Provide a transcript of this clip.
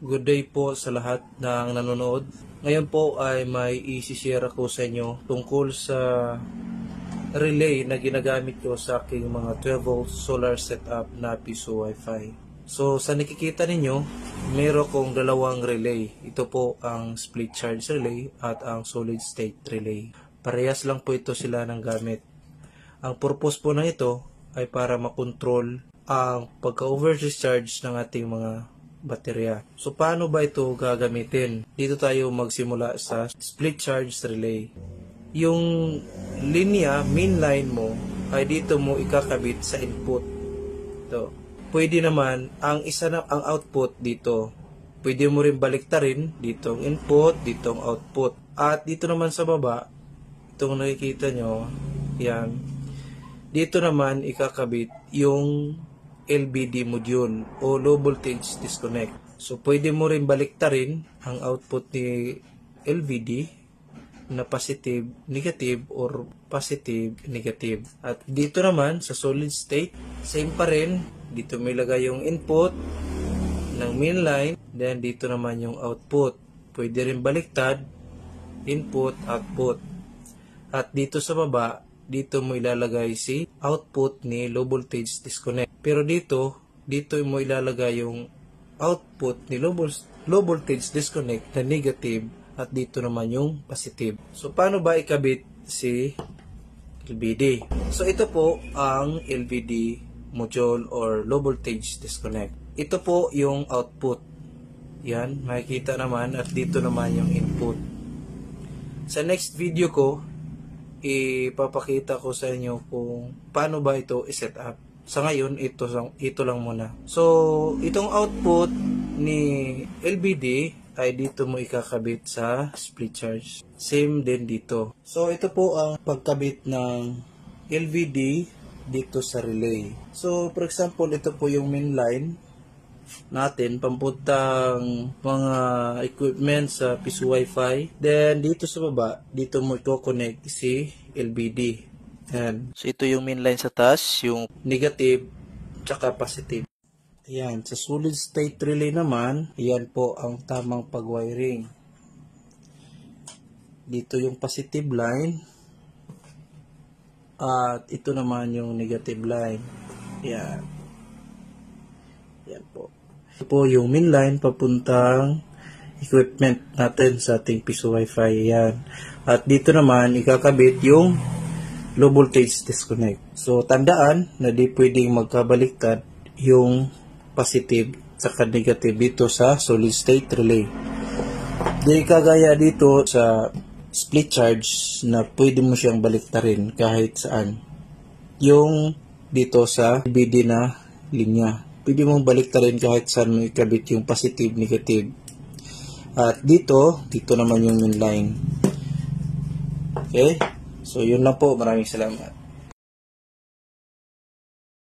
Good day po sa lahat ng nanonood. Ngayon po ay may i-share ako sa inyo tungkol sa relay na ginagamit ko sa aking mga 12 volt solar setup na Piso Wi-Fi. So sa nakikita ninyo, meron kong dalawang relay. Ito po ang split charge relay at ang solid state relay. Parehas lang po ito sila ng gamit. Ang purpose po na ito ay para makontrol ang pagka-overcharge ng ating mga baterya. So paano ba ito gagamitin? Dito tayo magsimula sa split charge relay. Yung linya, main line mo, ay dito mo ikakabit sa input. Ito. Pwede naman, ang output dito. Pwede mo rin baliktarin dito ang input, dito ang output. At dito naman sa baba, itong nakikita nyo, yan. Dito naman ikakabit yung LVD module o low voltage disconnect. So pwede mo rin baliktarin ang output ni LVD na positive, negative or positive, negative. At dito naman sa solid state, same pa rin. Dito may lagay yung input ng main line, then dito naman yung output. Pwede rin baliktad, input, output. At dito sa baba, dito mo ilalagay si output ni low voltage disconnect. Pero dito mo ilalagay yung output ni low voltage disconnect na negative at dito naman yung positive. So paano ba ikabit si LVD? So ito po ang LVD module or low voltage disconnect. Ito po yung output. Yan, makikita naman at dito naman yung input. Sa next video ko, ipapakita ko sa inyo kung paano ba ito i-set up. Sa ngayon, ito lang muna. So, itong output ni LVD ay dito mo ikakabit sa split charge. Same din dito. So, ito po ang pagkabit ng LVD dito sa relay. So, for example, ito po yung main line natin, pamputang mga equipment sa Piso Wi-Fi. Then, dito sa baba, dito mo i-connect si LVD. Yan. So, ito yung main line sa taas, yung negative, tsaka positive. Ayan. Sa solid state relay naman, ayan po ang tamang pag-wiring. Dito yung positive line, at ito naman yung negative line. Ayan. Ayan po. Ito po yung main line papuntang equipment natin sa ating Piso Wi-Fi. Ayan. At dito naman, ikakabit yung low voltage disconnect. So, tandaan na di pwedeng magkabaliktad yung positive saka negative dito sa solid state relay. Di kagaya dito sa split charge na pwede mo siyang baliktarin kahit saan. Yung dito sa LVD na linya. Pwede mong baliktarin kahit saan mo ikabit yung positive, negative. At dito naman yung main line. Okay? So, yun lang po. Maraming salamat.